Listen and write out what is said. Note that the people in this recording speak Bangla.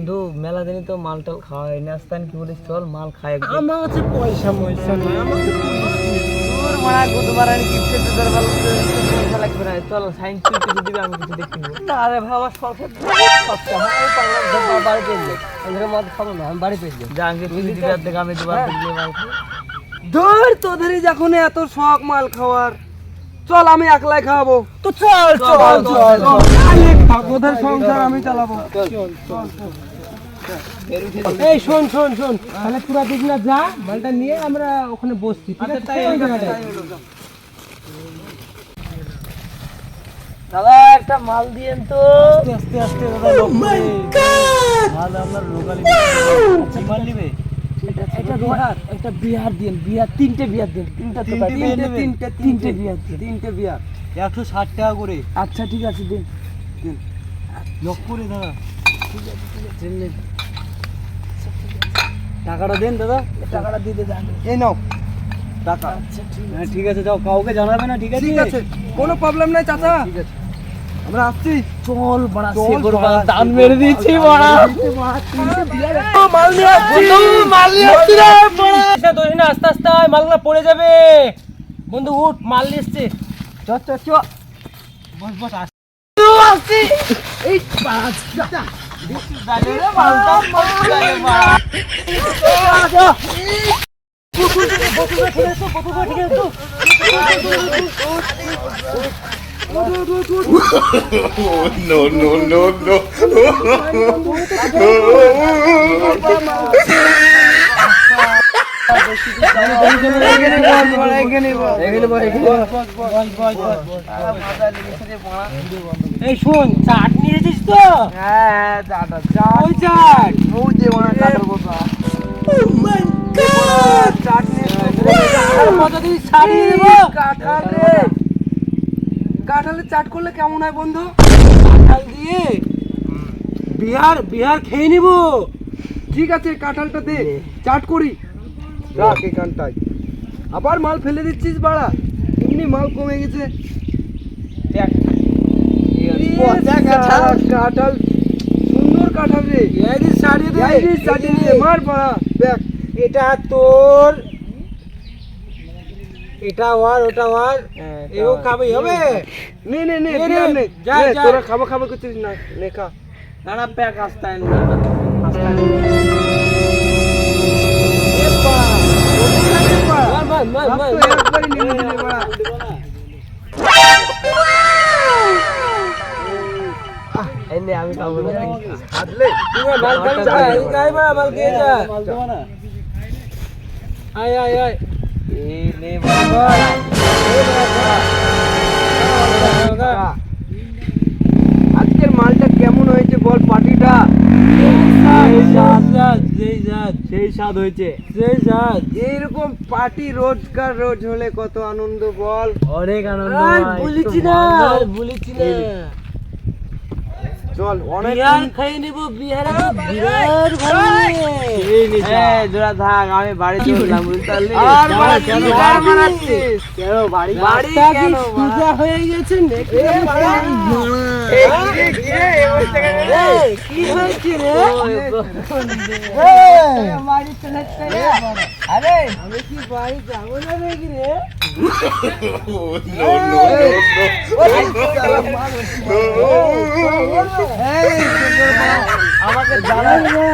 বন্ধু মেলা দিনই তো মাল টাল খাওয়া হয় না, আস্তান কি বলিস চল মাল খাই। আমার কাছে পয়সা নাই, আমাকে তোর মারা গুদমার আনি গিফট করতে তোর ভালো পয়সা লাগবে না, চল সাইন্স কিছু দিবি আমি কিছু দেখি নেব। না রে ভাই, আমার শখের খরচা হয়, আমি পারলাম না, বাড়ি পেয়ে এদের মদ খাবো না, আমি বাড়ি পেয়ে যা আগে তুই দিবি আর দেখ আমি দুবার দিলে মাল খাই। ধর তোদেরই যখন এত শখ মাল খাওয়ার, চল আমি একলাই খাওয়াবো। তো চল চল চল ওদের সংসার আমি চালাবো। এই শোন শোন শোন, তাহলে পুরা দিক না যা, মালটা নিয়ে আমরা ওখানে বসছি, ঠিক আছে? দাদা একটা মাল দিয়েন তো। আস্তে আস্তে দাদা, মাল আপনার লোকালি মাল নিবে। একটা বিহার, একটা বিহার দিন, বিহার তিনটে বিহার দিন, তিনটে বিহার দিন, তিনটে বিহার 160 টাকা করে। আচ্ছা ঠিক আছে দিন দিন। লক করে দাদা। টাকাটা দেন দাদা, টাকাটা দিয়ে দেন। এই নাও টাকা। আচ্ছা ঠিক আছে যাও, কাউকে জানাবে না, ঠিক আছে? ঠিক আছে, কোনো প্রবলেম নাই চাচা, ঠিক আছে আমরা আসছি। চল বড়া, চল সে করবা বড়া, দান মেরে দিচ্ছি বড়া। মাল নিয়ে আসছি, মাল নিয়ে আসছি রে বড়া। আচ্ছা দোষ না, আস্তে আস্তে আয়, মালগুলো পড়ে যাবে। বন্ধু উঠ, মাল নিয়ে এসছে। চ চ চ, বস বস, আসছি। এই পাঁচ টাকা দাঁড়িয়ে রে, মালটা মস্ত লাগে বড়া। No, no, no, no. এই শোন, চাট নিয়েছিস তো? হ্যাঁ চাট আছে। ওই চাট, ওই যে বড়া কাটার কথা। চাট নিয়ে কতদিন ছাড়িয়ে দেবো। কাঁঠাল রে, কাঁঠালে চাট করলে কেমন হয় বন্ধু? কাঁঠাল দিয়ে বিহার বিহার খেয়ে নিব। ঠিক আছে, কাঁঠালটা দে, চাট করি। রাখ এখানটায়, আবার মাল ফেলে দিচ্ছিস বাড়া, এমনি মাল কমে গেছে। কাঁঠাল সুন্দর কাঁঠাল রে, ছাড়িয়ে দে, মার বাড়া। দেখ এটা তোর, এটা ওয়ার, ওটা ওয়ার, এও খাবে হবে। নে নে নে নে, তোরা খাবো খাবো কিছু না, নে খা। না প্যাক আসতে না। আমি খাবো না। আয় আয় আয়, আজকের মালটা কেমন হয়েছে বল? পার্টিটা সেই স্বাদ হয়েছে। এইরকম পার্টি রোজকার রোজ হলে কত আনন্দ বল। অনেক আনন্দ। বলেছি না, বলেছি না। চল অনেক খাইয়ে নিব। বিহারে তো বিরাট ভালো। জোড়া থাক, আমি বাড়ি চললাম, বুঝতে পারলি? আর বাড়ি কেন মারাচ্ছিস? কেন বাড়ি বাড়ি কেন পূজা হয়ে গেছে নাকি? কি হয়েছে রে? আরে আমি কি বাড়ি যাবো না নাকি রে? No, no, no, no. আমাকে জানাই না।